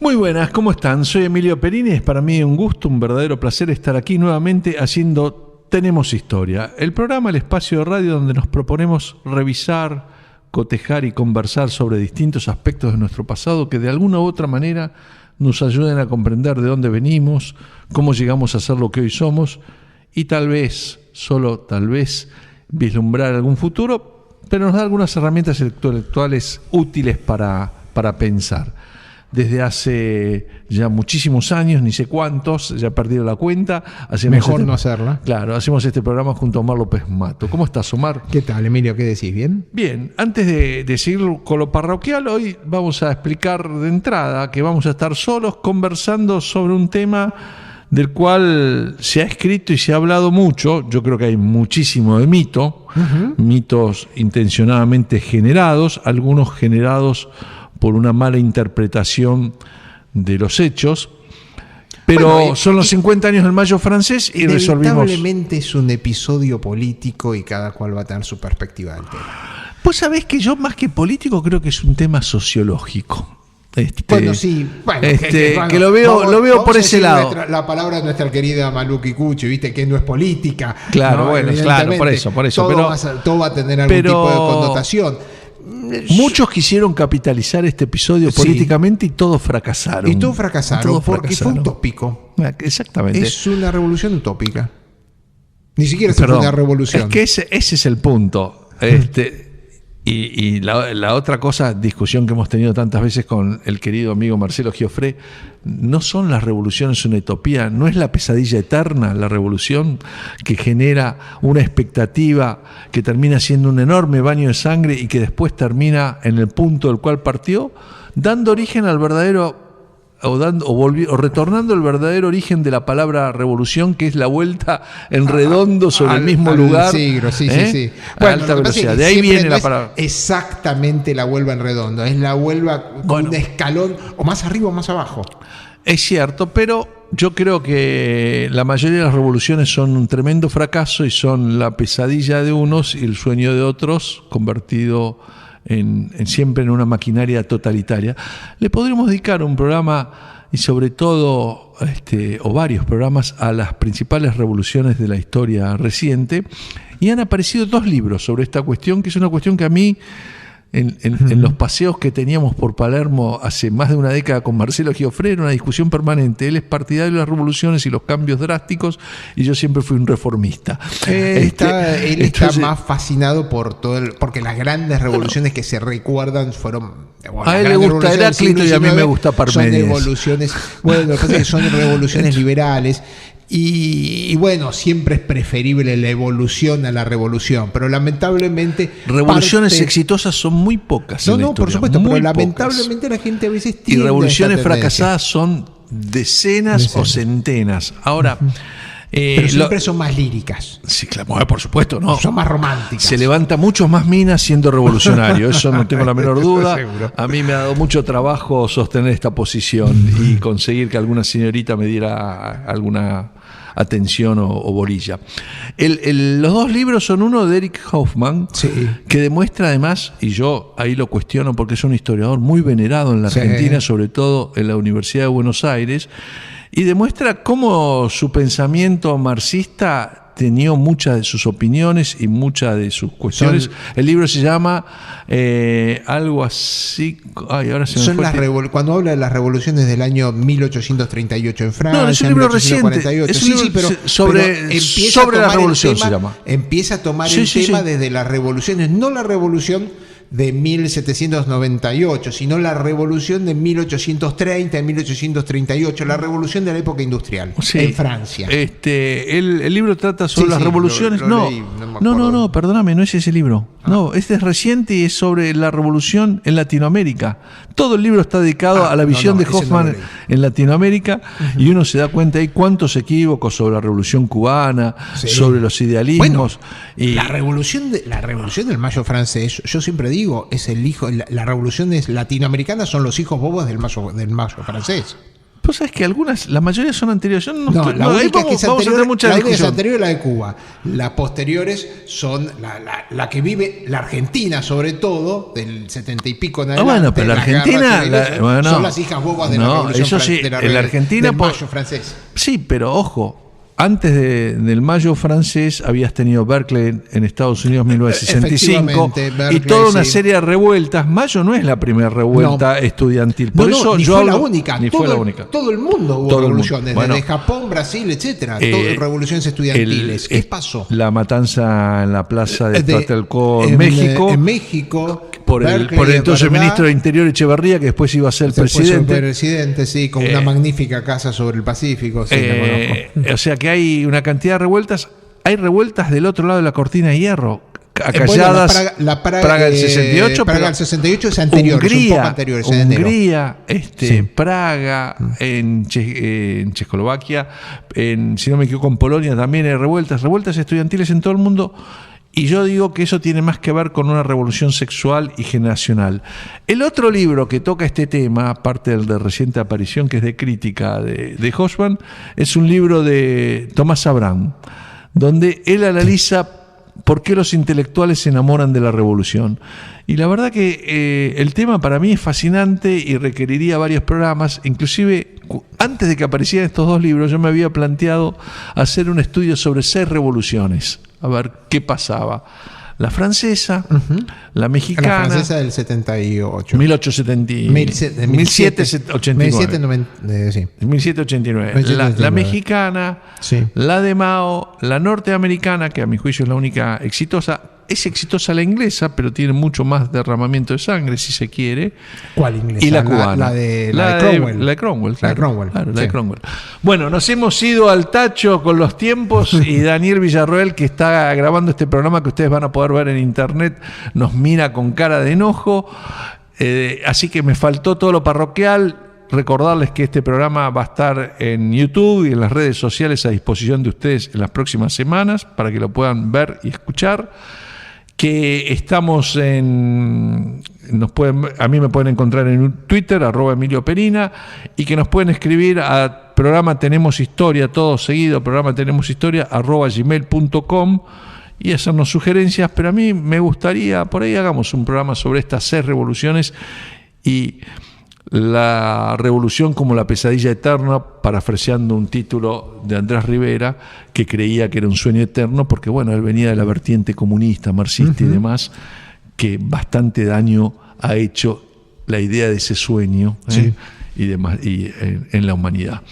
Muy buenas, ¿cómo están? Soy Emilio Perini, es para mí un gusto, un verdadero placer estar aquí nuevamente haciendo Tenemos Historia, el programa, el espacio de radio donde nos proponemos revisar, cotejar y conversar sobre distintos aspectos de nuestro pasado que de alguna u otra manera nos ayuden a comprender de dónde venimos, cómo llegamos a ser lo que hoy somos y tal vez, solo tal vez, vislumbrar algún futuro, pero nos da algunas herramientas intelectuales útiles para pensar. Desde hace ya muchísimos años, ni sé cuántos, ya he perdido la cuenta. Mejor no hacerla. Claro, hacemos este programa junto a Omar López Mato. ¿Cómo estás, Omar? ¿Qué tal, Emilio? ¿Qué decís? ¿Bien? Bien, antes de seguir con lo parroquial, hoy vamos a explicar de entrada que vamos a estar solos conversando sobre un tema del cual se ha escrito y se ha hablado mucho. Yo creo que hay muchísimo de mito, mitos intencionadamente generados, algunos generados por una mala interpretación de los hechos, pero son los 50 años del Mayo francés y resolvimos... Inevitablemente es un episodio político y cada cual va a tener su perspectiva del tema. Pues sabés que yo más que político creo que es un tema sociológico. Bueno, sí, bueno, que lo veo por ese lado. La palabra de nuestra querida Malú Kikuchi, viste que no es política. Claro, ¿no? Bueno, claro, por eso. Todo va a tener algún tipo de connotación. Muchos quisieron capitalizar este episodio políticamente y todos fracasaron. Porque fue utópico. Exactamente. Es una revolución utópica. Ni siquiera fue una revolución. Es que ese es el punto. Y la otra discusión que hemos tenido tantas veces con el querido amigo Marcelo Giofré, no son las revoluciones una utopía, no es la pesadilla eterna la revolución que genera una expectativa que termina siendo un enorme baño de sangre y que después termina en el punto del cual partió, dando origen al verdadero o retornando el verdadero origen de la palabra revolución, que es la vuelta en redondo sobre el mismo lugar. Siglo, sí. A alta velocidad. De ahí viene la palabra. Exactamente la vuelva en redondo. Es la vuelva con un escalón, o más arriba o más abajo. Es cierto, pero yo creo que la mayoría de las revoluciones son un tremendo fracaso y son la pesadilla de unos y el sueño de otros, convertido siempre en una maquinaria totalitaria. Le podríamos dedicar un programa y sobre todo o varios programas a las principales revoluciones de la historia reciente, y han aparecido 2 libros sobre esta cuestión, que es una cuestión que a mí en los paseos que teníamos por Palermo hace más de una década con Marcelo Giofré era una discusión permanente. Él es partidario de las revoluciones y los cambios drásticos y yo siempre fui un reformista. Él está más fascinado porque las grandes revoluciones que se recuerdan fueron... a él le gusta Heráclito y a mí me gusta Parménides. Son revoluciones liberales. Y bueno, siempre es preferible la evolución a la revolución, pero lamentablemente... Revoluciones exitosas son muy pocas. No, por supuesto, pero lamentablemente la gente a veces tiene... Y revoluciones fracasadas son decenas o centenas. Ahora... pero siempre son más líricas. Sí, claro, por supuesto, ¿no? Son más románticas. Se levanta muchos más minas siendo revolucionario, eso no tengo la menor duda. A mí me ha dado mucho trabajo sostener esta posición y conseguir que alguna señorita me diera alguna atención o bolilla. Los 2 libros son uno de Eric Hoffman, que demuestra además, y yo ahí lo cuestiono porque es un historiador muy venerado en la Argentina, sobre todo en la Universidad de Buenos Aires, y demuestra cómo su pensamiento marxista tenía muchas de sus opiniones y muchas de sus cuestiones. El libro se llama algo así... ahora se me fue. Cuando habla de las revoluciones del año 1838 en Francia... No, es un libro reciente. Es un libro pero sobre la revolución se llama. Empieza a tomar el tema desde las revoluciones, no la revolución de 1798, sino la revolución de 1830 y 1838, la revolución de la época industrial en Francia. El libro trata sobre las revoluciones. No, perdóname, no es ese libro. No, este es reciente y es sobre la revolución en Latinoamérica. Todo el libro está dedicado a la visión de Hoffman en Latinoamérica, y uno se da cuenta hay cuántos equívocos sobre la revolución cubana, sobre los idealismos. La revolución del Mayo francés, yo siempre digo, es el hijo, la revolución latinoamericana son los hijos bobos del Mayo francés. Pues sabes que la mayoría son anteriores. Yo la única que es anterior es la de Cuba. Las posteriores son la que vive la Argentina, sobre todo, del 70 y pico en adelante. Bueno, pero la Argentina son las hijas bobas de la Revolución eso sí, la Argentina, del Mayo francés. Sí, pero ojo. Antes del Mayo francés habías tenido Berkeley en Estados Unidos 1965 y toda una serie de revueltas. Mayo no es la primera revuelta estudiantil. Por eso fue la única. Fue la única. Todo el mundo hubo revoluciones, desde Japón, Brasil, etcétera. Revoluciones estudiantiles. ¿Qué pasó? La matanza en la plaza de Tlatelolco en México. En México. Por el entonces ministro de Interior Echeverría, que después iba a ser presidente. Sí, con una magnífica casa sobre el Pacífico. Sí, la conozco. O sea que hay una cantidad de revueltas. Hay revueltas del otro lado de la cortina de hierro. Acalladas. La Praga del 68. Praga del 68 es anterior. Hungría, Praga, en Checoslovaquia, si no me equivoco, en Polonia también hay revueltas estudiantiles en todo el mundo. Y yo digo que eso tiene más que ver con una revolución sexual y generacional. El otro libro que toca este tema, aparte del de reciente aparición, que es de crítica de Hoffman, es un libro de Thomas Abraham, donde él analiza por qué los intelectuales se enamoran de la revolución. Y la verdad que el tema para mí es fascinante y requeriría varios programas. Inclusive, antes de que aparecieran estos dos libros, yo me había planteado hacer un estudio sobre 6 revoluciones. A ver qué pasaba. La francesa, la mexicana. La francesa del 78. 1789. La mexicana, la de Mao, la norteamericana, que a mi juicio es la única exitosa. Es exitosa la inglesa, pero tiene mucho más derramamiento de sangre, si se quiere. ¿Cuál inglesa? Y la cubana. La de Cromwell. La de Cromwell, claro. La de Cromwell. Bueno, nos hemos ido al tacho con los tiempos y Daniel Villarroel, que está grabando este programa que ustedes van a poder ver en internet, nos mira con cara de enojo. Así que me faltó todo lo parroquial. Recordarles que este programa va a estar en YouTube y en las redes sociales a disposición de ustedes en las próximas semanas para que lo puedan ver y escuchar. Que estamos a mí me pueden encontrar en Twitter, @EmilioPerina, y que nos pueden escribir a programa Tenemos Historia, todo seguido, programa Tenemos Historia, @gmail.com, y hacernos sugerencias. Pero a mí me gustaría, por ahí hagamos un programa sobre estas 6 revoluciones y la revolución como la pesadilla eterna, parafraseando un título de Andrés Rivera, que creía que era un sueño eterno, porque bueno, él venía de la vertiente comunista, marxista y demás, que bastante daño ha hecho la idea de ese sueño y demás en la humanidad.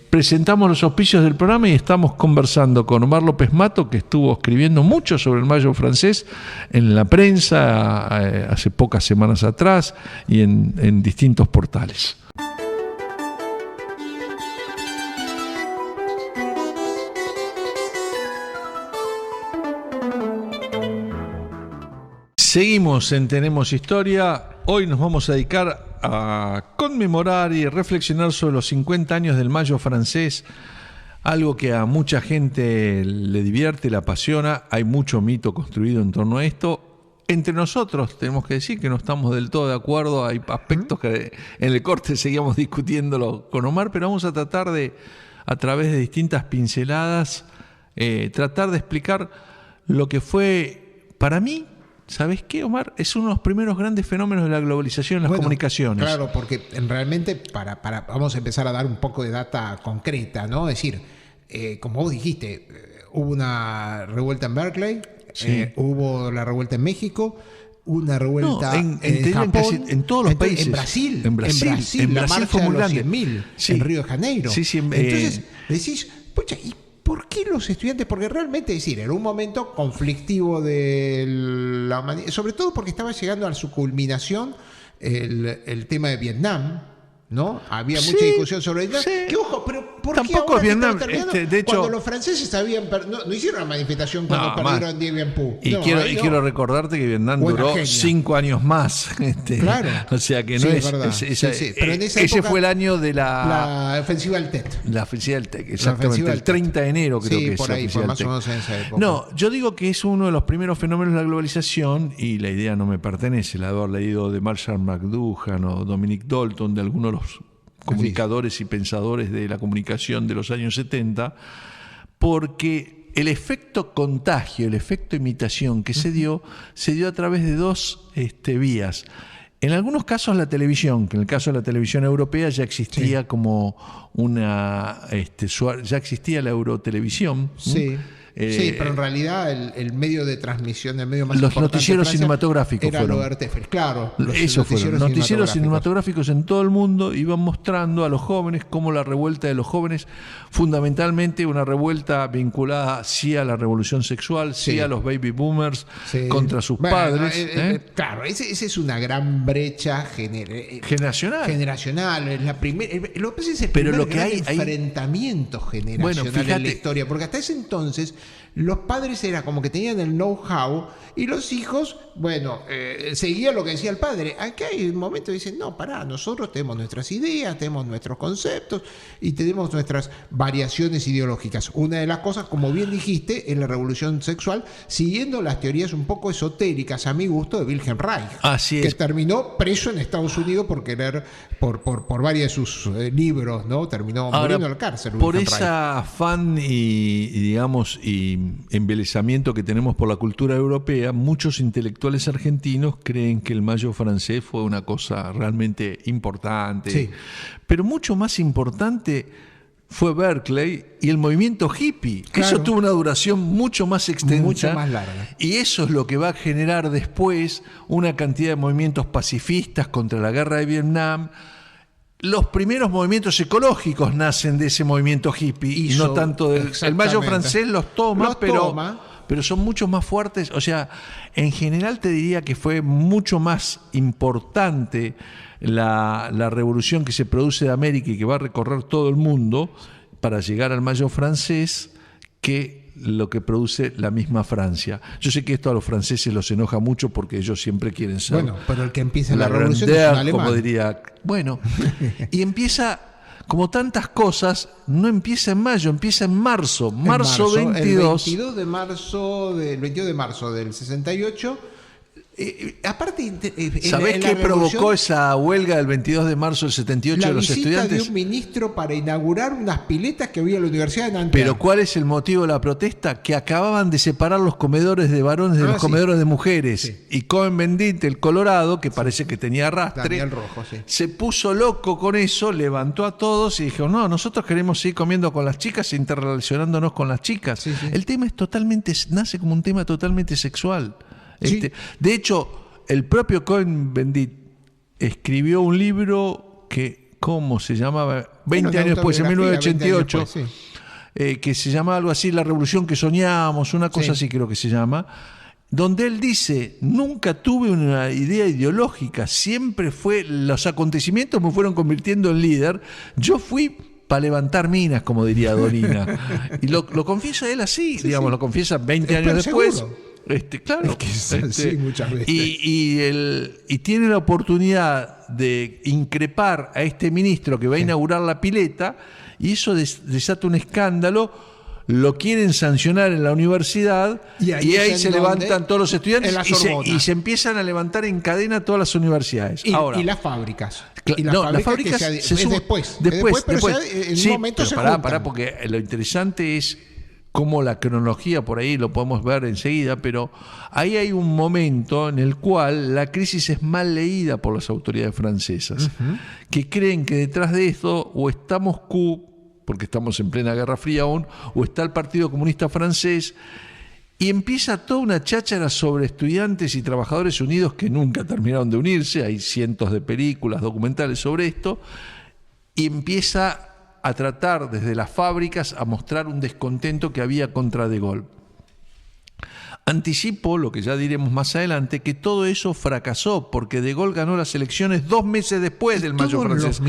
Presentamos los auspicios del programa y estamos conversando con Omar López Mato, que estuvo escribiendo mucho sobre el Mayo francés en la prensa hace pocas semanas atrás y en distintos portales. Seguimos en Tenemos Historia. Hoy nos vamos a dedicar a conmemorar y reflexionar sobre los 50 años del Mayo francés, algo que a mucha gente le divierte, le apasiona. Hay mucho mito construido en torno a esto. Entre nosotros tenemos que decir que no estamos del todo de acuerdo, hay aspectos que en el corte seguíamos discutiéndolo con Omar, pero vamos a tratar de, a través de distintas pinceladas, tratar de explicar lo que fue, para mí, ¿sabes qué, Omar? Es uno de los primeros grandes fenómenos de la globalización en las comunicaciones. Claro, porque realmente vamos a empezar a dar un poco de data concreta, ¿no? Es decir, como vos dijiste, hubo una revuelta en Berkeley, hubo la revuelta en México, una revuelta en Japón, en todos los países. En Brasil la marcha fue muy de los grande. 100.000 en Río de Janeiro. Entonces decís, pucha, ¿y por qué los estudiantes? Porque realmente, es decir, era un momento conflictivo de la humanidad, sobre todo porque estaba llegando a su culminación el tema de Vietnam, ¿no? Había mucha discusión sobre Vietnam. Que ojo, pero ¿por tampoco qué Vietnam? De hecho, cuando los franceses no hicieron una manifestación cuando perdieron Dien Bien Phu. Y quiero recordarte que Vietnam duró 5 años más. Claro. O sea que no es verdad. Pero en esa época fue el año de la ofensiva del TET. La ofensiva del TET, exactamente. El 30 de enero creo que es. Por ahí, por más o menos en esa época. No, yo digo que es uno de los primeros fenómenos de la globalización, y la idea no me pertenece, la de haber leído de Marshall McLuhan o Dominic Dalton, de algunos de los comunicadores y pensadores de la comunicación de los años 70, porque el efecto contagio, el efecto imitación que se dio a través de dos vías. En algunos casos la televisión, que en el caso de la televisión europea ya existía como ya existía la eurotelevisión. Sí. Sí, pero en realidad el medio de transmisión, el medio más los noticieros cinematográficos era fueron. lo de RTF, claro. Eso fueron. Noticieros cinematográficos en todo el mundo iban mostrando a los jóvenes cómo la revuelta de los jóvenes, fundamentalmente una revuelta vinculada sí a la revolución sexual, sí a los baby boomers contra sus padres. Claro, esa es una gran brecha generacional. Es la lo que pasa es el primer enfrentamiento generacional en la historia, porque hasta ese entonces los padres era como que tenían el know-how y los hijos, seguían lo que decía el padre. Aquí hay un momento que dicen, no, pará, nosotros tenemos nuestras ideas, tenemos nuestros conceptos y tenemos nuestras variaciones ideológicas. Una de las cosas, como bien dijiste, es la revolución sexual, siguiendo las teorías un poco esotéricas, a mi gusto, de Wilhelm Reich. Así que es. terminó preso en Estados Unidos por querer, por varios de sus libros, ¿no? Terminó muriendo en la cárcel. Por ese afán y embelezamiento que tenemos por la cultura europea, muchos intelectuales argentinos creen que el Mayo francés fue una cosa realmente importante. Sí. Pero mucho más importante fue Berkeley y el movimiento hippie. Claro. Eso tuvo una duración mucho más extensa. Mucho más larga. Y eso es lo que va a generar después una cantidad de movimientos pacifistas contra la guerra de Vietnam. Los primeros movimientos ecológicos nacen de ese movimiento hippie y no tanto del... El Mayo francés los toma, pero son mucho más fuertes. O sea, en general te diría que fue mucho más importante la revolución que se produce de América y que va a recorrer todo el mundo para llegar al Mayo francés que lo que produce la misma Francia. Yo sé que esto a los franceses los enoja mucho porque ellos siempre quieren ser... Bueno, pero el que empieza la revolución es un alemán. Como diría... Bueno, y empieza... Como tantas cosas, no empieza en mayo, empieza en marzo. Marzo 22. El 22 de marzo del 68. Aparte, ¿sabés qué provocó esa huelga del 22 de marzo del 78 de los estudiantes? La visita de un ministro para inaugurar unas piletas que había en la Universidad de Nanterre. Pero ¿cuál es el motivo de la protesta? Que acababan de separar los comedores de varones de los comedores de mujeres. Sí. Y Cohn-Bendit, el Colorado, que parece que tenía arrastre, Daniel Rojo, se puso loco con eso, levantó a todos y dijo, no, nosotros queremos seguir comiendo con las chicas e interrelacionándonos con las chicas. Sí. El tema nace como un tema totalmente sexual. De hecho, el propio Cohn-Bendit escribió un libro que, ¿cómo se llamaba? 20 años después, en 1988, que se llama algo así, La revolución que soñábamos, una cosa así creo que se llama, donde él dice, nunca tuve una idea ideológica, siempre los acontecimientos me fueron convirtiendo en líder, yo fui para levantar minas, como diría Dolina. Y lo confiesa él así, lo confiesa 20 años después. Seguro. Claro, es que es así muchas veces. Y tiene la oportunidad de increpar a este ministro que va a inaugurar la pileta, y eso desata un escándalo. Lo quieren sancionar en la universidad y ahí se levantan todos los estudiantes y se empiezan a levantar en cadena todas las universidades. Y las fábricas. Las fábricas después, pero en un momento se pará, porque lo interesante es como la cronología, por ahí lo podemos ver enseguida, pero ahí hay un momento en el cual la crisis es mal leída por las autoridades francesas, que creen que detrás de esto o está Moscú, porque estamos en plena Guerra Fría aún, o está el Partido Comunista Francés, y empieza toda una cháchara sobre estudiantes y trabajadores unidos que nunca terminaron de unirse, hay cientos de películas, documentales sobre esto, y empieza a tratar desde las fábricas a mostrar un descontento que había contra De Gaulle. Anticipo, lo que ya diremos más adelante, que todo eso fracasó porque De Gaulle ganó las elecciones 2 meses después del Mayo francés.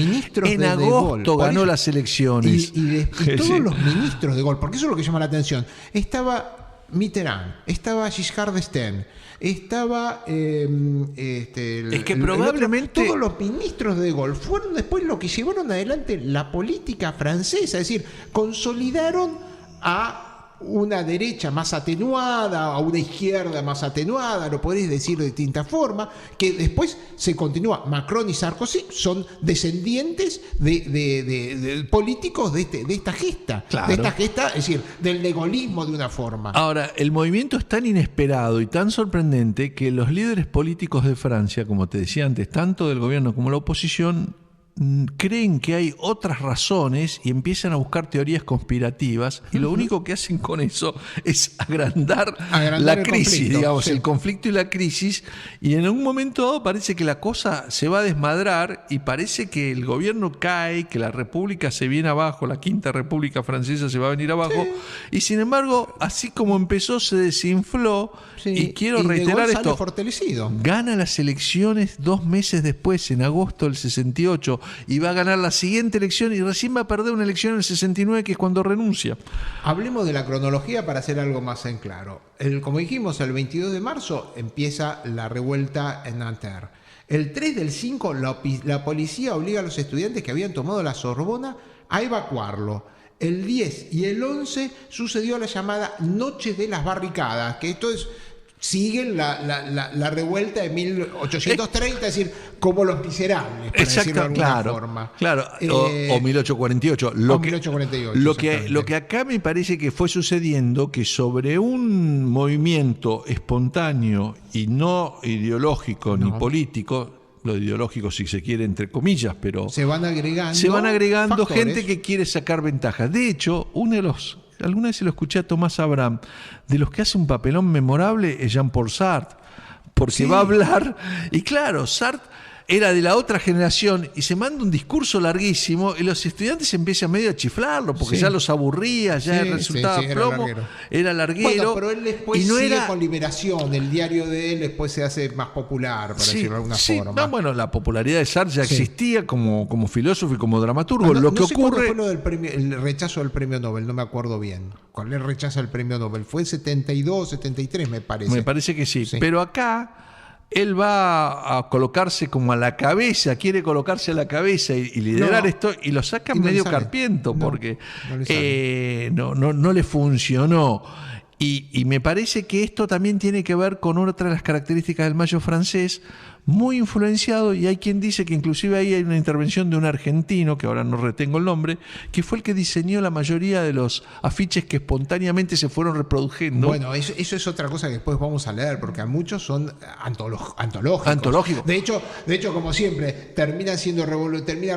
En agosto ganó las elecciones. Y todos los ministros de Gaulle, porque eso es lo que llama la atención. Estaba Mitterrand, estaba Giscard d'Estaing, estaba es que probablemente todos los ministros de Gaulle fueron después los que llevaron adelante la política francesa, es decir, consolidaron a una derecha más atenuada, a una izquierda más atenuada, lo podéis decir de distinta forma, que después se continúa. Macron y Sarkozy son descendientes de políticos de esta gesta, claro, de esta gesta, es decir, del legolismo de una forma. Ahora, el movimiento es tan inesperado y tan sorprendente que los líderes políticos de Francia, como te decía antes, tanto del gobierno como la oposición, creen que hay otras razones y empiezan a buscar teorías conspirativas, y lo único que hacen con eso es agrandar la crisis, digamos, sí, el conflicto y la crisis, y en un momento dado parece que la cosa se va a desmadrar y parece que el gobierno cae, que la república se viene abajo, la Quinta República Francesa se va a venir abajo, sí, y sin embargo, así como empezó, se desinfló, sí, y quiero reiterar esto, fortalecido. Gana las elecciones 2 meses después, en agosto del 68, y va a ganar la siguiente elección y recién va a perder una elección en el 69, que es cuando renuncia. Hablemos de la cronología para hacer algo más en claro. Como dijimos, el 22 de marzo empieza la revuelta en Nanterre. El 3 del 5 la policía obliga a los estudiantes que habían tomado la Sorbona a evacuarlo. El 10 y el 11 sucedió la llamada Noche de las Barricadas, que esto es... siguen la revuelta de 1830, es decir, como los miserables, para decirlo de alguna forma. Claro, o 1848. Lo que acá me parece que fue sucediendo, que sobre un movimiento espontáneo y no ideológico ni político, lo ideológico si se quiere entre comillas, pero se van agregando factores, gente que quiere sacar ventaja. De hecho, alguna vez se lo escuché a Tomás Abraham, de los que hace un papelón memorable es Jean-Paul Sartre, porque sí, va a hablar, y claro, Sartre era de la otra generación y se manda un discurso larguísimo y los estudiantes empiezan medio a chiflarlo porque sí, ya los aburría, ya resultaba plomo, era larguero. Bueno, pero él después sigue con Liberación, el diario de él después se hace más popular, para decirlo de alguna forma. No, bueno, la popularidad de Sartre ya existía como filósofo y como dramaturgo. Lo que ocurre... fue lo del premio, el rechazo del premio Nobel, no me acuerdo bien. ¿Cuál es el rechazo del premio Nobel? Fue 72, 73 me parece. Me parece que sí. Pero acá... él va a colocarse como a la cabeza, quiere colocarse a la cabeza y liderar esto, y lo sacan medio carpiento, porque no le funcionó. Y me parece que esto también tiene que ver con otra de las características del Mayo francés, muy influenciado, y hay quien dice que inclusive ahí hay una intervención de un argentino, que ahora no retengo el nombre, que fue el que diseñó la mayoría de los afiches que espontáneamente se fueron reproduciendo. Bueno, eso es otra cosa que después vamos a leer, porque a muchos son antológicos. De hecho, como siempre, terminan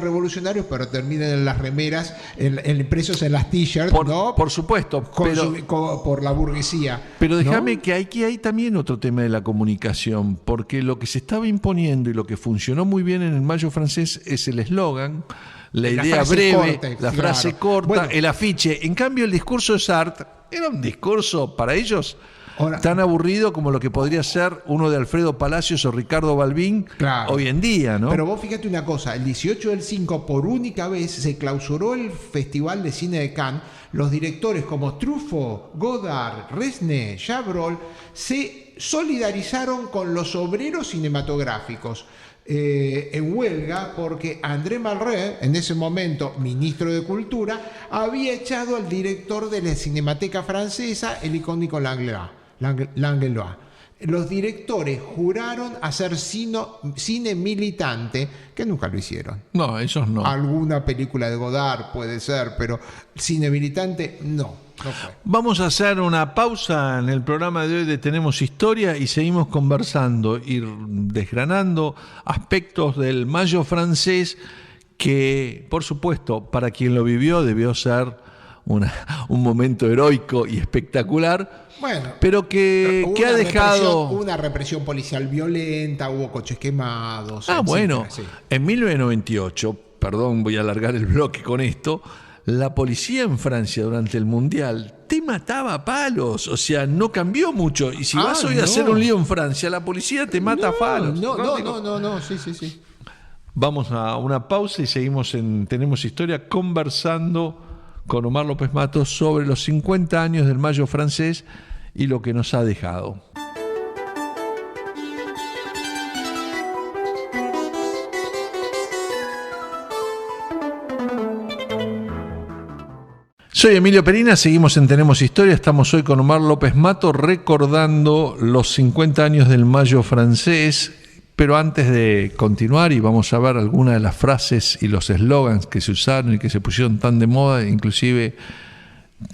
revolucionarios, pero terminan en las remeras, impresos en las t-shirts, ¿no? Por supuesto. Por la burguesía. Pero déjame que aquí hay también otro tema de la comunicación, porque lo que se estaba imponiendo y lo que funcionó muy bien en el Mayo francés es el eslogan, la idea breve, la frase corta, el afiche. En cambio, el discurso de Sartre era un discurso para ellos tan aburrido como lo que podría ser uno de Alfredo Palacios o Ricardo Balbín hoy en día, ¿no? Pero vos fíjate una cosa, el 18 del 5 por única vez se clausuró el Festival de Cine de Cannes. Los directores como Truffaut, Godard, Resnais, Chabrol se solidarizaron con los obreros cinematográficos en huelga porque André Malraux, en ese momento ministro de Cultura, había echado al director de la Cinemateca Francesa, el icónico Langlois. Los directores juraron hacer cine militante, que nunca lo hicieron. No, esos no. Alguna película de Godard puede ser, pero cine militante no fue. Vamos a hacer una pausa en el programa de hoy de Tenemos Historia y seguimos conversando, ir desgranando aspectos del Mayo francés que, por supuesto, para quien lo vivió debió ser un momento heroico y espectacular. Bueno, pero que ha dejado una represión policial violenta, hubo coches quemados. Bueno, sí. En 1998, perdón, voy a alargar el bloque con esto, la policía en Francia durante el Mundial te mataba a palos, o sea, no cambió mucho. Y si vas hoy a hacer un lío en Francia, la policía te mata a palos. No, sí. Vamos a una pausa y seguimos en Tenemos Historia conversando con Omar López Matos sobre los 50 años del Mayo francés y lo que nos ha dejado. Soy Emilio Perina, seguimos en Tenemos Historia, estamos hoy con Omar López Mato recordando los 50 años del Mayo francés, pero antes de continuar y vamos a ver algunas de las frases y los eslogans que se usaron y que se pusieron tan de moda, inclusive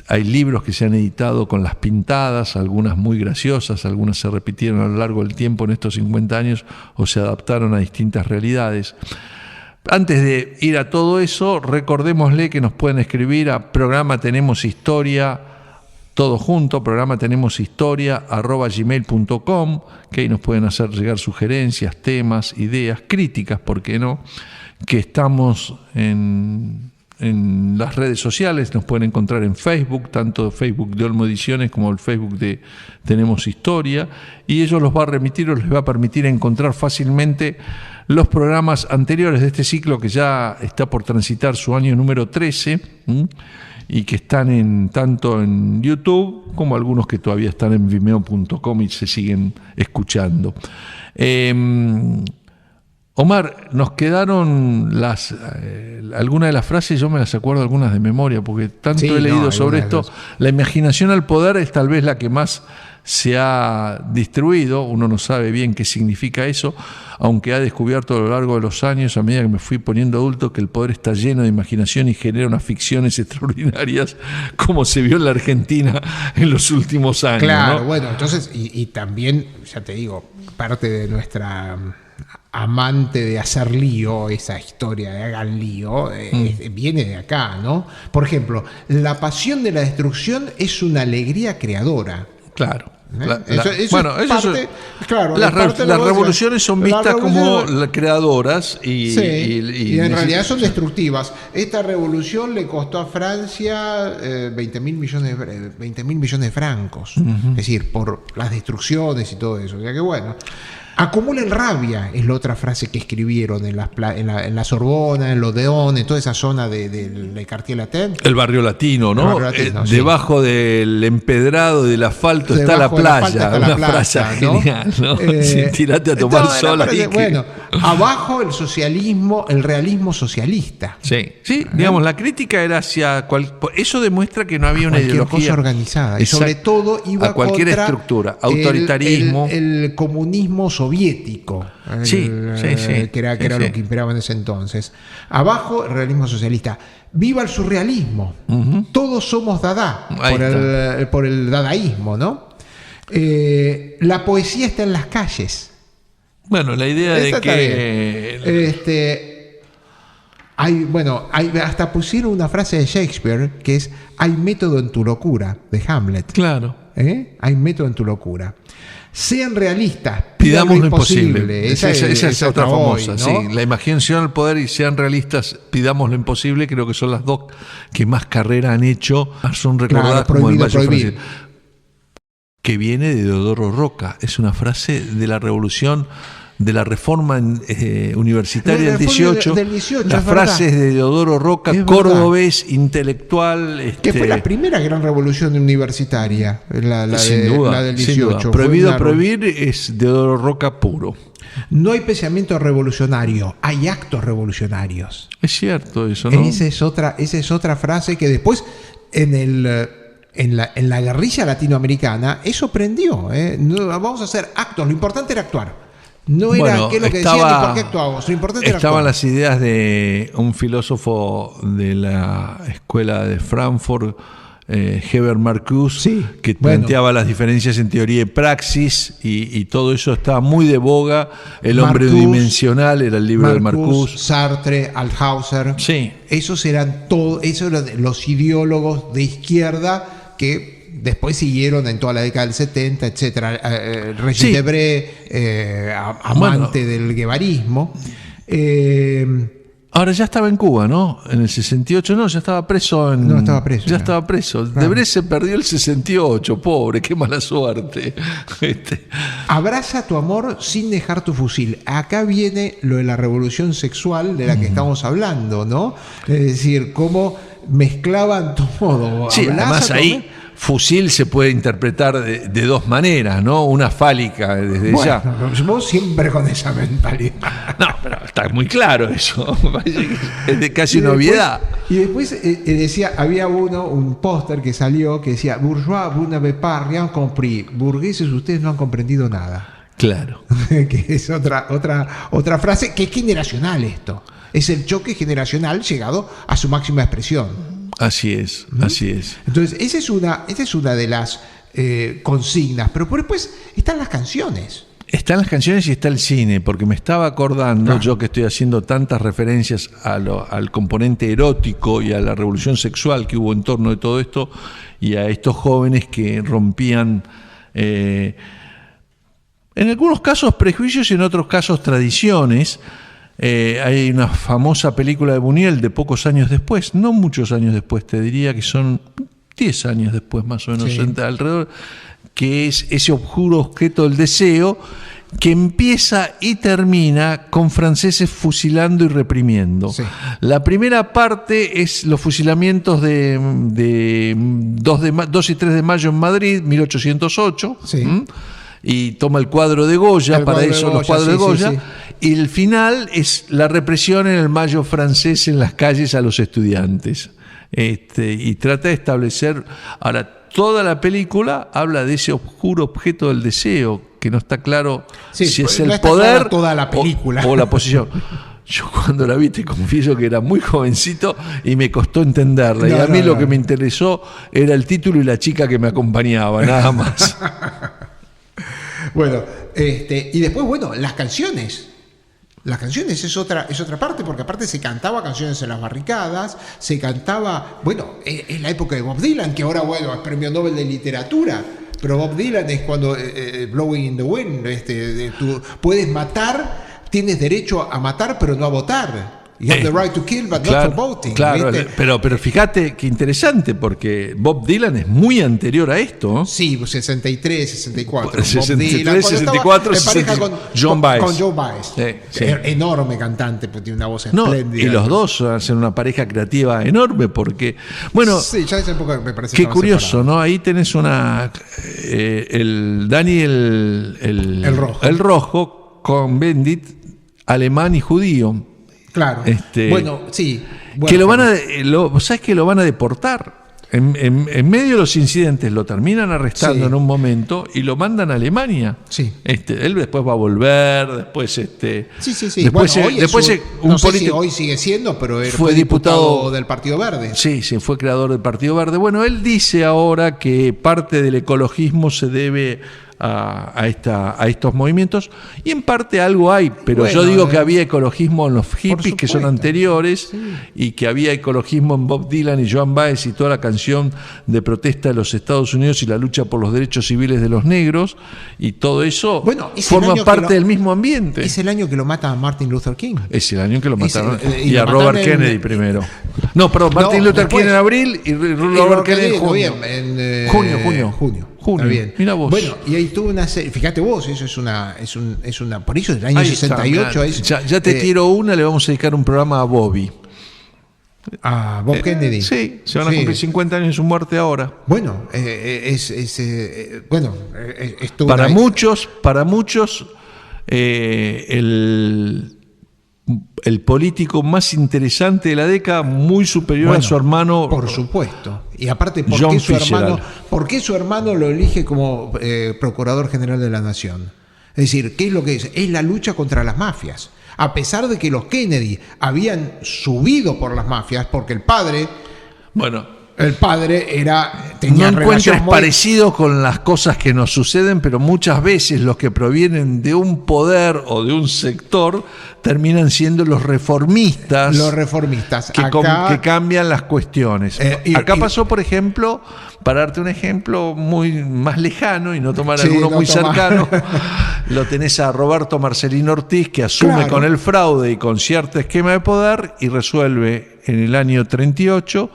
hay libros que se han editado con las pintadas, algunas muy graciosas, algunas se repitieron a lo largo del tiempo en estos 50 años o se adaptaron a distintas realidades. Antes de ir a todo eso, recordémosle que nos pueden escribir a programa Tenemos Historia, todo junto, programa Tenemos Historia @gmail.com, que ahí nos pueden hacer llegar sugerencias, temas, ideas, críticas, ¿por qué no? Que estamos en las redes sociales, nos pueden encontrar en Facebook, tanto Facebook de Olmo Ediciones como el Facebook de Tenemos Historia, y ellos los va a remitir o les va a permitir encontrar fácilmente los programas anteriores de este ciclo que ya está por transitar su año número 13 y que están tanto en YouTube como algunos que todavía están en vimeo.com y se siguen escuchando. Omar, nos quedaron algunas de las frases, yo me las acuerdo algunas de memoria, porque tanto he leído sobre esto. La imaginación al poder es tal vez la que más se ha distribuido, uno no sabe bien qué significa eso, aunque ha descubierto a lo largo de los años, a medida que me fui poniendo adulto, que el poder está lleno de imaginación y genera unas ficciones extraordinarias, como se vio en la Argentina en los últimos años. Claro, ¿no? bueno, entonces, y también, ya te digo, parte de nuestra amante de hacer lío, esa historia de hagan lío, viene de acá, ¿no? Por ejemplo, la pasión de la destrucción es una alegría creadora. Claro. Las revoluciones son vistas como creadoras y en realidad son destructivas. Esta revolución le costó a Francia 20.000 millones de francos, es decir, por las destrucciones y todo eso. O sea que bueno, acumulen rabia es la otra frase que escribieron en la Sorbona, en l'Odéon, en toda esa zona del Quartier Latin. El barrio latino, ¿no? Debajo del empedrado del asfalto está la playa. Una frase genial, ¿no? Tirate a tomar sol ahí. Bueno, abajo el socialismo, el realismo socialista. Sí, digamos, la crítica era hacia... Eso demuestra que no había una ideología cosa organizada. Y sobre todo iba a cualquier estructura, autoritarismo. El comunismo soviético, que era lo que imperaba en ese entonces. Abajo, el realismo socialista. Viva el surrealismo. Todos somos Dada, por el dadaísmo, ¿no? La poesía está en las calles. Bueno, la idea de que... hasta pusieron una frase de Shakespeare que es: hay método en tu locura, de Hamlet. Claro. Hay método en tu locura. Sean realistas, pidamos lo imposible. Esa es otra famosa, ¿no? Sí. La imaginación al poder y sean realistas, pidamos lo imposible, creo que son las dos que más carrera han hecho, son recordadas como el Mayo francés. Que viene de Deodoro Roca, es una frase de la revolución, de la reforma universitaria del 18, las frases de Deodoro Roca, cordobés, intelectual. Que fue la primera gran revolución universitaria, la del 18. Sin duda. Prohibido prohibir es Deodoro Roca puro. No hay pensamiento revolucionario, hay actos revolucionarios. Es cierto eso, ¿no? Esa es otra frase que después en la guerrilla latinoamericana eso prendió. Vamos a hacer actos, lo importante era actuar. No era qué es lo que decían ni por qué actuábamos. Lo importante era estaban actuar. Las ideas de un filósofo de la escuela de Frankfurt, Heber Marcuse, que planteaba las diferencias en teoría y praxis, y todo eso estaba muy de boga. El hombre unidimensional era el libro de Marcuse. Sartre, Althusser. Sí. Esos eran los ideólogos de izquierda que después siguieron en toda la década del 70, etcétera. Regis Debré, amante del guevarismo. Ahora ya estaba en Cuba, ¿no? En el 68, no, ya estaba preso. Estaba preso. Debré se perdió el 68, pobre, qué mala suerte. Abraza tu amor sin dejar tu fusil. Acá viene lo de la revolución sexual de la que estamos hablando, ¿no? Es decir, cómo mezclaban todo. Sí, además ahí fusil se puede interpretar de dos maneras, ¿no? Una fálica desde ya. Vos siempre con esa mentalidad. No, pero está muy claro eso. Es de casi una obviedad. Y después decía, había un póster que salió que decía: Bourgeois, vous n'avez pas rien compris. Burgueses, ustedes no han comprendido nada. Claro. Que es otra frase que es generacional esto. Es el choque generacional llegado a su máxima expresión. Así es, así es. Entonces, esa es una de las consignas. Pero después están las canciones. Están las canciones y está el cine, porque me estaba acordando, yo que estoy haciendo tantas referencias al componente erótico y a la revolución sexual que hubo en torno de todo esto, y a estos jóvenes que rompían, en algunos casos prejuicios y en otros casos tradiciones. Hay una famosa película de Buñuel de pocos años después, no muchos años después, te diría que son 10 años después más o menos, sí, alrededor, que es ese oscuro objeto del deseo, que empieza y termina con franceses fusilando y reprimiendo. Sí. La primera parte es los fusilamientos de 2 y 3 de mayo en Madrid, 1808. Sí. Y toma el cuadro de Goya, para eso los cuadros de Goya. Sí. Y el final es la represión en el mayo francés en las calles a los estudiantes. Y trata de establecer. Ahora, toda la película habla de ese oscuro objeto del deseo, que no está claro si es el poder toda la película. O la posición. Yo cuando la vi te confieso que era muy jovencito y me costó entenderla. Y a mí lo que me interesó era el título y la chica que me acompañaba, nada más. Bueno, y después, las canciones. Las canciones es otra parte, porque aparte se cantaba canciones en las barricadas, se cantaba, es la época de Bob Dylan, que ahora, es premio Nobel de literatura, pero Bob Dylan es cuando Blowing in the Wind, tú puedes matar, tienes derecho a matar, pero no a votar. You have the right to kill, but not for voting. Claro, pero fíjate qué interesante, porque Bob Dylan es muy anterior a esto. Sí, 63, 64. 63, 64, con John Baez. Con Joe Baez. Sí. Enorme cantante, porque tiene una voz espléndida. Y los dos hacen una pareja creativa enorme, porque, sí, ya esa época me parece. Qué curioso, separados, ¿no? Ahí tenés el Daniel el Rojo con Bendit, alemán y judío. Claro. Sí. Que ¿sabes que lo van a deportar? En medio de los incidentes lo terminan arrestando en un momento y lo mandan a Alemania. Sí. Él después va a volver, después Sí. Después, no sé si hoy sigue siendo, pero él fue diputado del Partido Verde. Sí, fue creador del Partido Verde. Bueno, él dice ahora que parte del ecologismo se debe a estos movimientos, y en parte algo hay, pero yo digo que había ecologismo en los hippies, que son anteriores, y que había ecologismo en Bob Dylan y Joan Baez y toda la canción de protesta de los Estados Unidos y la lucha por los derechos civiles de los negros, y todo eso forma parte del mismo ambiente. Es el año que lo mata a Martin Luther King. Es el año que lo mataron. Y a Robert Kennedy primero. No, perdón, Martin Luther King en abril y Robert Kennedy en junio. Está bien. Mira vos. Bueno, y ahí tuvo una serie. Fíjate vos, eso es una. Por eso del año 68 ya te tiro una, le vamos a dedicar un programa a Bobby. A Bob Kennedy. Sí, se van a cumplir 50 años de su muerte ahora. Bueno, para muchos, el político más interesante de la década, muy superior a su hermano. Por supuesto. Y aparte, ¿por qué su hermano lo elige como Procurador General de la Nación? Es decir, ¿qué es lo que es? Es la lucha contra las mafias. A pesar de que los Kennedy habían subido por las mafias, porque el padre tenía no encuentres parecido con las cosas que nos suceden, pero muchas veces los que provienen de un poder o de un sector terminan siendo los reformistas. Que cambian las cuestiones. Acá pasó, por ejemplo, para darte un ejemplo muy más lejano y no tomar alguno muy cercano, lo tenés a Roberto Marcelino Ortiz, que asume con el fraude y con cierto esquema de poder y resuelve en el año 38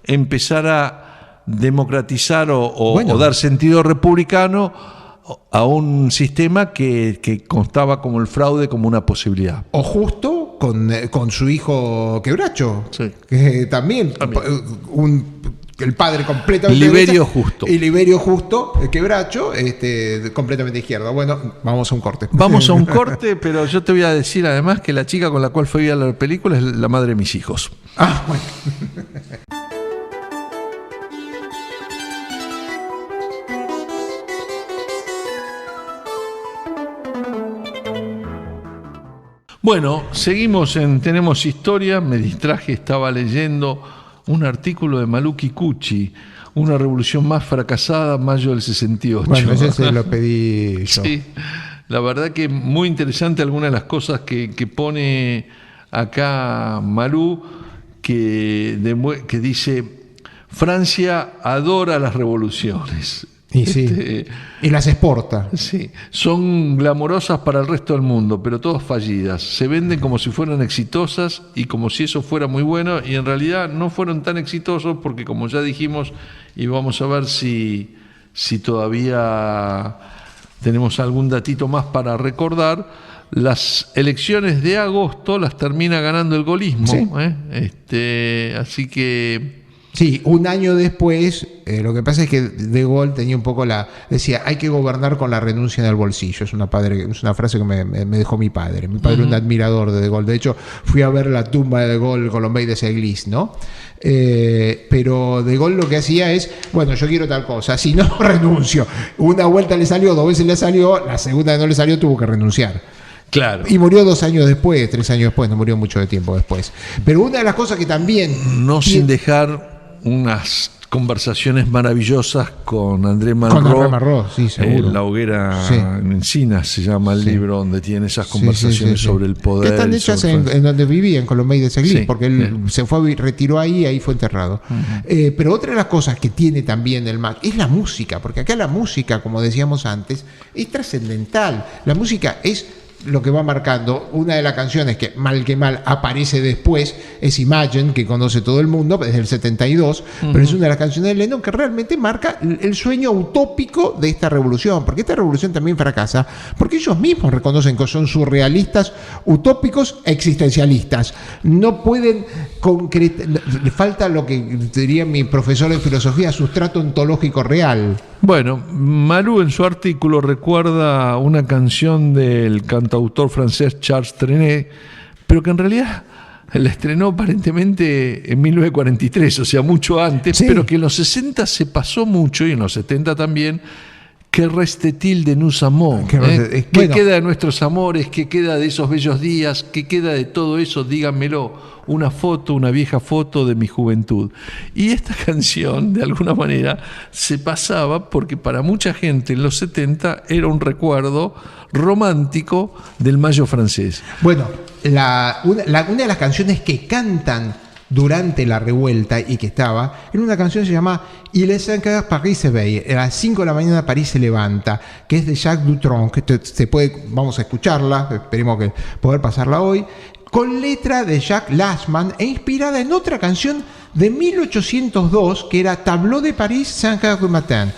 empezar a democratizar o dar sentido republicano a un sistema que constaba como el fraude como una posibilidad. O justo con su hijo Quebracho, que también el padre completamente Liberio Justo. Y Liberio Justo, el Quebracho, completamente izquierda. Bueno, vamos a un corte. Vamos a un corte, pero yo te voy a decir además que la chica con la cual fui a la película es la madre de mis hijos. Ah, bueno. Bueno, seguimos en Tenemos Historia. Me distraje, estaba leyendo un artículo de Malú Kikuchi, Una revolución más fracasada, mayo del 68. Bueno, ese se lo pedí yo. Sí, la verdad que muy interesante algunas de las cosas que pone acá Malú, que dice: Francia adora las revoluciones. Y sí, y las exporta. Sí, son glamorosas para el resto del mundo, pero todas fallidas. Se venden como si fueran exitosas y como si eso fuera muy bueno, y en realidad no fueron tan exitosos porque, como ya dijimos, y vamos a ver si todavía tenemos algún datito más para recordar, las elecciones de agosto las termina ganando el gaullismo. Sí. Así que... Sí, un año después, lo que pasa es que De Gaulle tenía un poco decía, hay que gobernar con la renuncia en el bolsillo. Es una frase que me dejó mi padre. Mi padre era un admirador de Gaulle. De hecho, fui a ver la tumba de De Gaulle, Colombey de Seglis, ¿no? Pero De Gaulle lo que hacía es, bueno, yo quiero tal cosa, si no, renuncio. Una vuelta le salió, 2 veces le salió, la segunda que no le salió tuvo que renunciar. Claro. Y murió 2 años después, 3 años después, no murió mucho de tiempo después. Pero una de las cosas que también... sin dejar unas conversaciones maravillosas con André Malraux. Con André Malraux, sí, seguro. La hoguera en Encinas se llama el libro, donde tiene esas conversaciones sobre el poder. Que están hechas en donde vivía, en Colombey de Seglis, porque él se fue, retiró ahí fue enterrado. Pero otra de las cosas que tiene también el MAC es la música, porque acá la música, como decíamos antes, es trascendental. La música es lo que va marcando. Una de las canciones que mal aparece después es Imagine, que conoce todo el mundo desde el 72, pero es una de las canciones de Lennon que realmente marca el sueño utópico de esta revolución, porque esta revolución también fracasa porque ellos mismos reconocen que son surrealistas, utópicos, existencialistas. No pueden concretar, le falta lo que diría mi profesor de filosofía, sustrato ontológico real. Bueno, Malú en su artículo recuerda una canción del cantautor francés Charles Trenet, pero que en realidad la estrenó aparentemente en 1943, o sea, mucho antes, pero que en los 60 se pasó mucho, y en los 70 también. ¿Qué reste-t-il de nous amours? ¿Qué queda de nuestros amores? ¿Qué queda de esos bellos días? ¿Qué queda de todo eso? Díganmelo. Una foto, una vieja foto de mi juventud. Y esta canción, de alguna manera, se pasaba porque para mucha gente en los 70 era un recuerdo romántico del Mayo francés. Bueno, una de las canciones que cantan durante la revuelta y que estaba, era una canción que se llama Il est 5 heures, Paris se veille. A las 5 de la mañana París se levanta, que es de Jacques Dutronc, que vamos a escucharla, esperemos que poder pasarla hoy, con letra de Jacques Lastman e inspirada en otra canción de 1802 que era Tableau de Paris 5 heures du matin,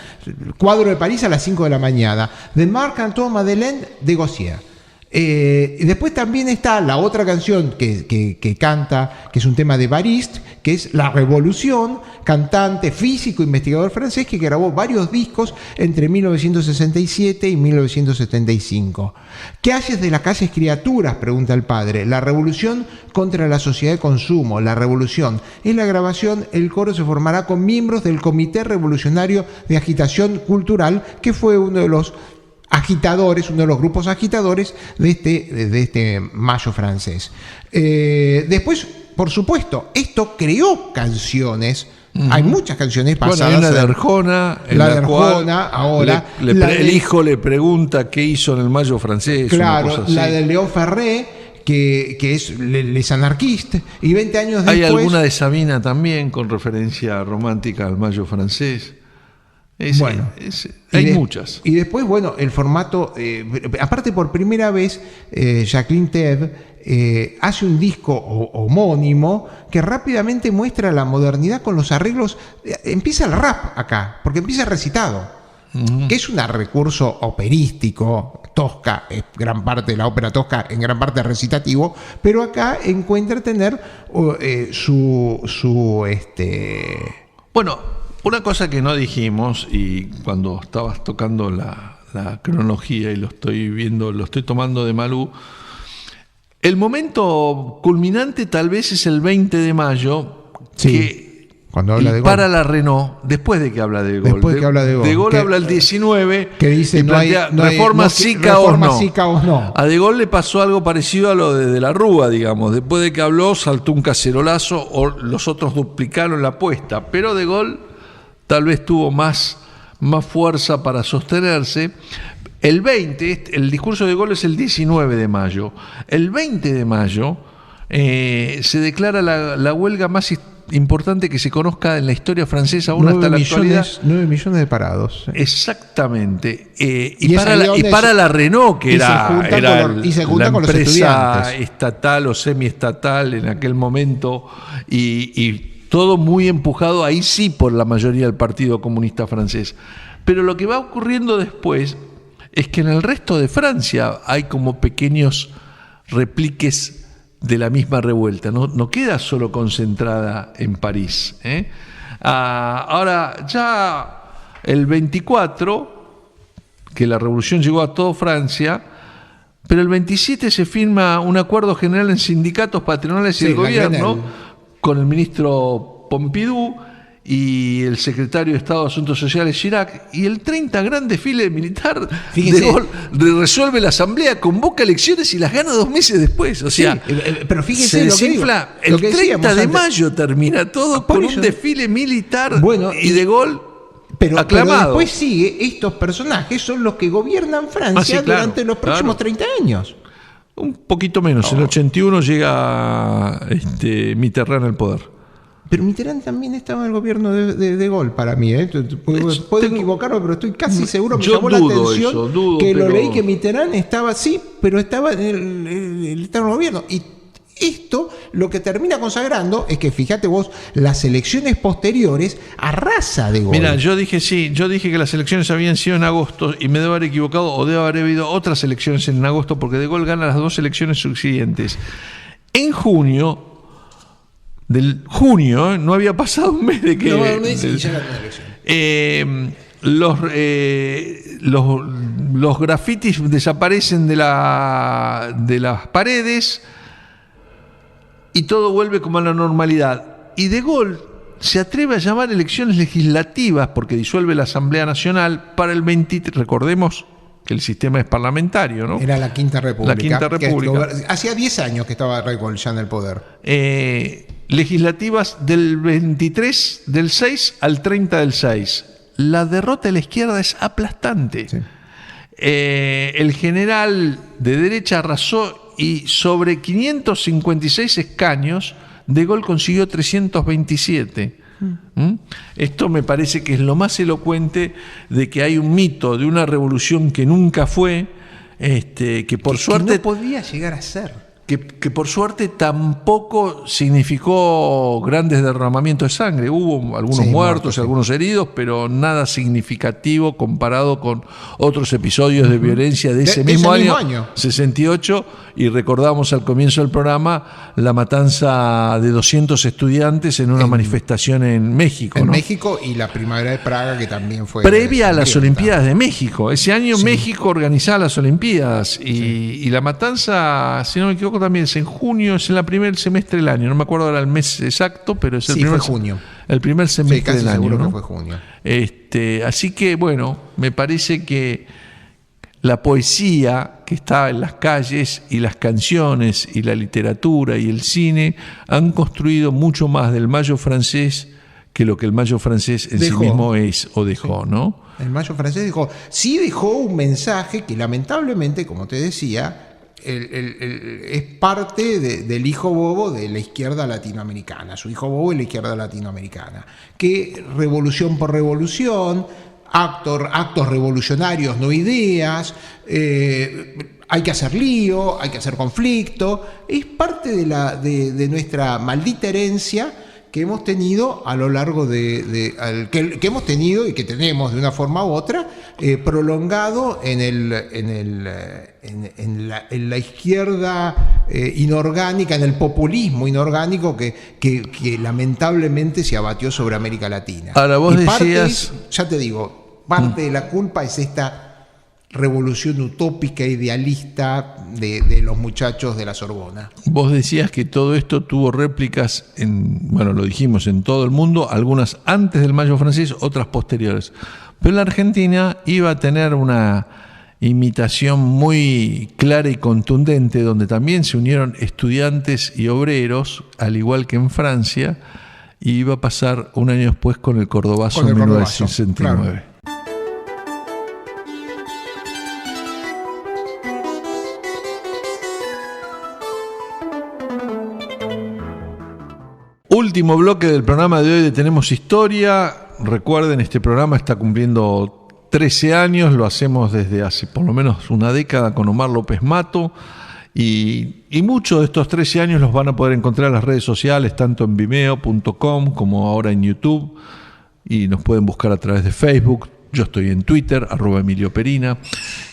cuadro de París a las 5 de la mañana, de Marc-Antoine Madeleine de Gossier. Y después también está la otra canción que canta, que es un tema de Bariste, que es La Revolución, cantante, físico, investigador francés que grabó varios discos entre 1967 y 1975. ¿Qué haces de las calles criaturas?, pregunta el padre. La revolución contra la sociedad de consumo. La revolución. En la grabación, el coro se formará con miembros del Comité Revolucionario de Agitación Cultural, que fue uno de los grupos agitadores de este Mayo francés. Después, por supuesto, esto creó canciones. Hay muchas canciones pasadas. Bueno, hay una de Arjona, ahora. El hijo le pregunta qué hizo en el Mayo francés. Claro, la de Léon Ferré, que es Les Anarquistes, y 20 años después... Hay alguna de Sabina también, con referencia romántica al Mayo francés. Hay muchas. Y después, bueno, el formato, aparte por primera vez, Jacqueline Thève hace un disco homónimo que rápidamente muestra la modernidad con los arreglos. Empieza el rap acá, porque empieza recitado, que es un recurso operístico, tosca, es gran parte de la ópera tosca, en gran parte recitativo, pero acá encuentra tener Bueno, una cosa que no dijimos, y cuando estabas tocando la cronología y lo estoy tomando de Malú, el momento culminante tal vez es el 20 de mayo, sí, que cuando habla de Gaulle. Para la Renault, después de que habla de Gaulle. Después de que habla de Gaulle. De Gaulle habla el 19, que dice y plantea reforma sí, caos no. A De Gaulle le pasó algo parecido a lo de la Rúa, digamos. Después de que habló, saltó un cacerolazo, o los otros duplicaron la apuesta. Pero De Gaulle tal vez tuvo más fuerza para sostenerse. El 20, el discurso de Gaulle es el 19 de mayo. El 20 de mayo se declara la huelga más importante que se conozca en la historia francesa aún hasta la actualidad. 9 millones de parados. Exactamente. Y para la Renault, que era la empresa estatal o semiestatal en aquel momento, y todo muy empujado ahí sí por la mayoría del Partido Comunista Francés. Pero lo que va ocurriendo después es que en el resto de Francia hay como pequeños repliques de la misma revuelta, no queda solo concentrada en París. Ahora, ya el 24, que la revolución llegó a toda Francia, pero el 27 se firma un acuerdo general en sindicatos, patronales y el gobierno, con el ministro Pompidou y el secretario de Estado de Asuntos Sociales Chirac, y el 30 gran desfile militar. De Gaulle resuelve la asamblea, convoca elecciones y las gana 2 meses después. O sea, pero fíjense, se desinfla. El 30 de mayo termina todo con un desfile militar, y De Gaulle aclamado. Pero después sigue, estos personajes son los que gobiernan Francia durante los próximos 30 años. Un poquito menos, en el 81 llega Mitterrand al poder. Pero Mitterrand también estaba en el gobierno de Gaulle para mí. Puedo equivocarme, pero estoy casi seguro. Me llamó la atención lo leí que Mitterrand estaba, pero estaba en el gobierno. Y esto lo que termina consagrando es que, fíjate vos, las elecciones posteriores arrasa De Gaulle. Mira, yo dije que las elecciones habían sido en agosto y me debo haber equivocado, o debe haber habido otras elecciones en agosto, porque De Gaulle gana las 2 elecciones subsiguientes. En junio, no había pasado un mes de que los grafitis desaparecen de las paredes y todo vuelve como a la normalidad. Y De Gaulle se atreve a llamar elecciones legislativas, porque disuelve la Asamblea Nacional, para el 23. Recordemos que el sistema es parlamentario, ¿no? Era la Quinta República. Hacía 10 años que estaba De Gaulle ya en el poder. Legislativas del 23 del 6 al 30 del 6. La derrota de la izquierda es aplastante. Sí. El general de derecha arrasó, y sobre 556 escaños, De Gaulle consiguió 327. Esto me parece que es lo más elocuente de que hay un mito de una revolución que nunca fue, que por suerte no podía llegar a ser. Que por suerte tampoco significó grandes derramamientos de sangre. Hubo algunos muertos, algunos heridos, pero nada significativo comparado con otros episodios de violencia de ese mismo año, 68, y recordamos al comienzo del programa la matanza de 200 estudiantes en una manifestación en México. En México, y la primavera de Praga, que también fue previa a las Olimpiadas de México. Ese año México organizaba las Olimpiadas, y la matanza, si no me equivoco, también es en junio, es en el primer semestre del año. No me acuerdo ahora el mes exacto, pero es el primer junio. El primer semestre del año. Seguro, ¿no? Que fue junio. Así que, bueno, me parece que la poesía que está en las calles, y las canciones, y la literatura, y el cine, han construido mucho más del Mayo francés que lo que el Mayo francés en sí mismo es o dejó, ¿no? El Mayo francés dejó un mensaje que, lamentablemente, como te decía, es parte del hijo bobo de la izquierda latinoamericana. Su hijo bobo es la izquierda latinoamericana, que revolución por revolución, actos revolucionarios, no ideas, hay que hacer lío, hay que hacer conflicto. Es parte de nuestra maldita herencia, que hemos tenido a lo largo que hemos tenido y que tenemos de una forma u otra, prolongado en la izquierda inorgánica, en el populismo inorgánico que lamentablemente se abatió sobre América Latina. Ahora vos decías... Ya te digo, parte de la culpa es esta revolución utópica, idealista de los muchachos de la Sorbona. Vos decías que todo esto tuvo réplicas lo dijimos, en todo el mundo, algunas antes del Mayo francés, otras posteriores. Pero la Argentina iba a tener una imitación muy clara y contundente, donde también se unieron estudiantes y obreros, al igual que en Francia, y iba a pasar un año después con el Cordobazo en 1969. Claro. Último bloque del programa de hoy de Tenemos Historia. Recuerden, este programa está cumpliendo 13 años, lo hacemos desde hace por lo menos una década con Omar López Mato, y muchos de estos 13 años los van a poder encontrar en las redes sociales, tanto en vimeo.com como ahora en YouTube, y nos pueden buscar a través de Facebook. Yo estoy en Twitter, @Emilio Perina.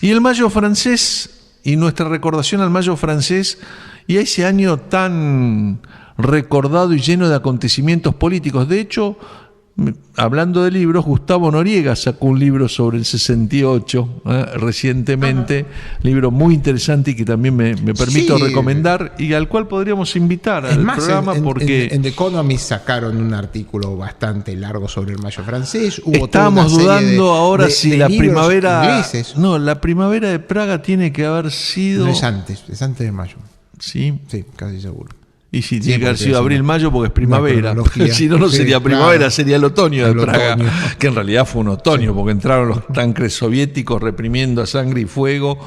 Y el Mayo francés, y nuestra recordación al Mayo francés, y a ese año tan recordado y lleno de acontecimientos políticos. De hecho, hablando de libros, Gustavo Noriega sacó un libro sobre el 68 recientemente, libro muy interesante y que también me permito recomendar, y al cual podríamos invitar al programa, porque en The Economist sacaron un artículo bastante largo sobre el Mayo francés. Estábamos dudando ahora si la primavera ingleses. No, la primavera de Praga tiene que haber sido... No, es antes de mayo. Sí, casi seguro. Y si tiene que haber sido abril-mayo porque es primavera. Si no, no sería primavera, claro, sería el otoño de Praga. Otoño. Que en realidad fue un otoño, porque entraron los tanques soviéticos reprimiendo a sangre y fuego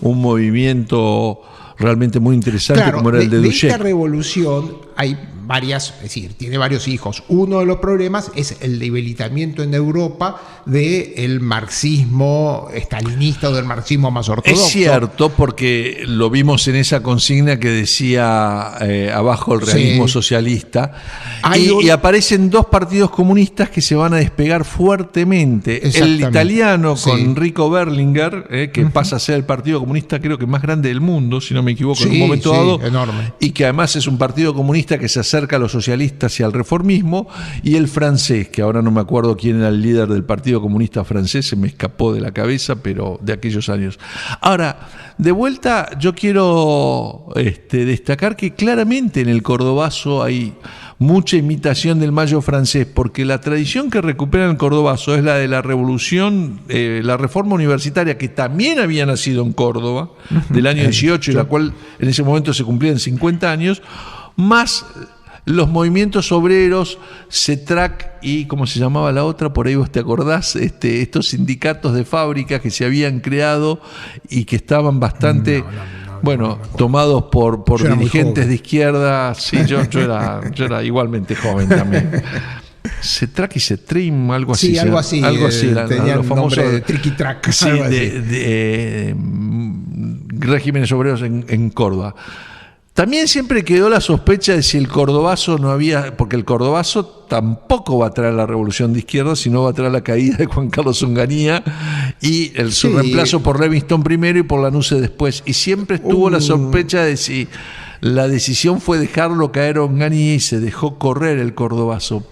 un movimiento realmente muy interesante, claro, como era el de Duchet. De esta revolución hay varias, es decir, tiene varios hijos. Uno de los problemas es el debilitamiento en Europa del marxismo estalinista o del marxismo más ortodoxo. Es cierto, porque lo vimos en esa consigna que decía abajo el realismo socialista, y aparecen dos partidos comunistas que se van a despegar fuertemente. El italiano con Enrico Berlinguer, que pasa a ser el partido comunista creo que más grande del mundo, si no me equivoco, en un momento dado, enorme. Y que además es un partido comunista que se acerca a los socialistas y al reformismo, y el francés, que ahora no me acuerdo quién era el líder del Partido Comunista francés, se me escapó de la cabeza, pero de aquellos años. Ahora, de vuelta, yo quiero destacar que claramente en el Cordobazo hay mucha imitación del Mayo francés, porque la tradición que recupera el Cordobazo es la de la revolución, la reforma universitaria, que también había nacido en Córdoba, del año 18, y la cual en ese momento se cumplían 50 años, más los movimientos obreros, CETRAC y, ¿cómo se llamaba la otra? Por ahí vos te acordás, estos sindicatos de fábricas que se habían creado y que estaban bastante... tomados por dirigentes de izquierda. Sí, yo era igualmente joven también. CETRAC y CETRIM, algo así. Sí, algo así. Tenían los famosos de Triqui-Trac. Sí, de regímenes obreros en Córdoba. También siempre quedó la sospecha de si el Cordobazo no había, porque el Cordobazo tampoco va a traer la revolución de izquierda, sino va a traer la caída de Juan Carlos Onganía y su reemplazo por Livingston primero y por Lanusse después. Y siempre estuvo la sospecha de si la decisión fue dejarlo caer Onganía y se dejó correr el Cordobazo.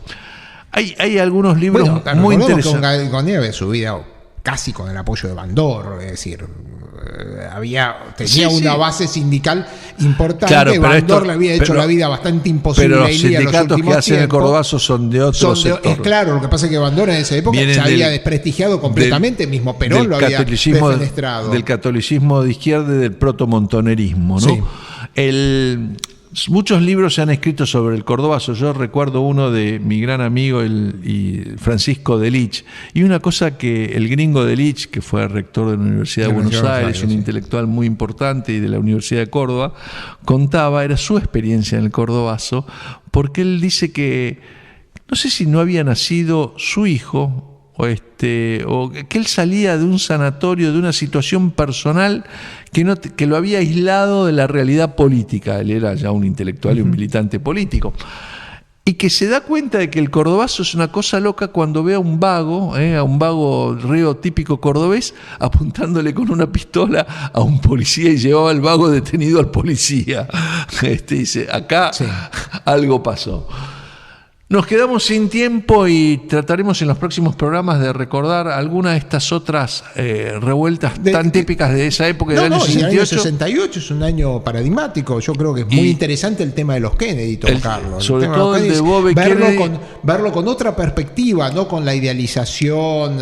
Hay algunos libros muy interesantes. Que Onganía había subido casi con el apoyo de Bandor, es decir, tenía una base sindical importante. Claro, Bandor le había hecho la vida bastante imposible. Pero los sindicatos que hacen el Cordobazo son de otro sector. Claro, lo que pasa es que Bandor en esa época se había desprestigiado completamente, mismo Perón lo había defenestrado. Del catolicismo de izquierda y del protomontonerismo, ¿no? Sí. Muchos libros se han escrito sobre el Cordobazo. Yo recuerdo uno de mi gran amigo Francisco Delich. Y una cosa que el gringo Delich, que fue rector de la Universidad de Buenos Aires, un intelectual muy importante, y de la Universidad de Córdoba, contaba, era su experiencia en el Cordobazo, porque él dice que, no sé si no había nacido su hijo, o que él salía de un sanatorio, de una situación personal que lo había aislado de la realidad política. Él era ya un intelectual y un militante político. y que se da cuenta de que el cordobazo es una cosa loca cuando ve a un vago reo típico cordobés, apuntándole con una pistola a un policía y llevaba al vago detenido al policía. Dice, acá algo pasó. Nos quedamos sin tiempo y trataremos en los próximos programas de recordar algunas de estas otras revueltas tan típicas de esa época del año 68. El año 68 es un año paradigmático. Yo creo que es muy interesante el tema de los Kennedy, tocarlo. Sobre todo el de Bob Kennedy. Verlo con otra perspectiva, no con la idealización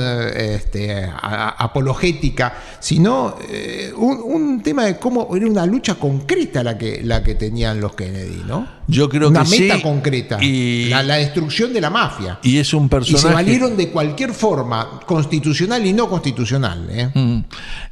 apologética, sino un tema de cómo era una lucha concreta la que tenían los Kennedy, ¿no? Yo creo una que meta concreta, la destrucción de la mafia. Y es un personaje. Y se valieron de cualquier forma, constitucional y no constitucional.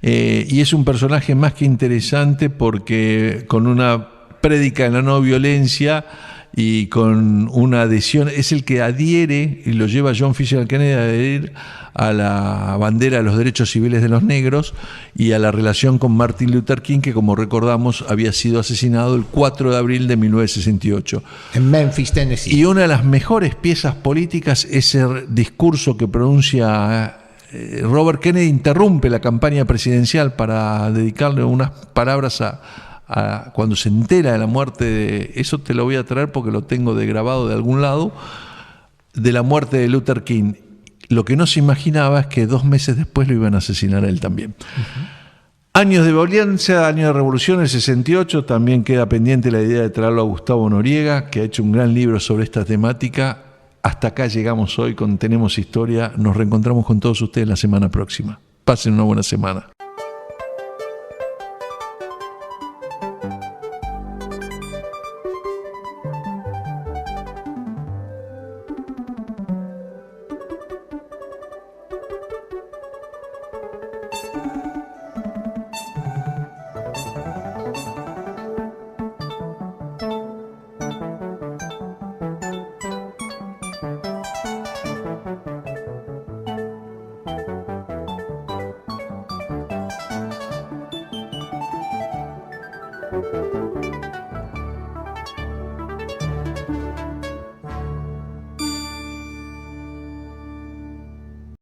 Y es un personaje más que interesante porque con una prédica en la no violencia y con una adhesión, es el que adhiere y lo lleva John Fitzgerald Kennedy a adherir a la bandera de los derechos civiles de los negros y a la relación con Martin Luther King, que como recordamos había sido asesinado el 4 de abril de 1968. En Memphis, Tennessee. Y una de las mejores piezas políticas, ese discurso que pronuncia Robert Kennedy, interrumpe la campaña presidencial para dedicarle unas palabras a cuando se entera de la muerte de, eso te lo voy a traer porque lo tengo de grabado de algún lado, de la muerte de Luther King. Lo que no se imaginaba es que 2 meses después lo iban a asesinar a él también. Años de violencia, año de revolución, el 68, también queda pendiente la idea de traerlo a Gustavo Noriega, que ha hecho un gran libro sobre esta temática. Hasta acá llegamos hoy con Tenemos Historia. Nos reencontramos con todos ustedes la semana próxima. Pasen una buena semana. Thank you.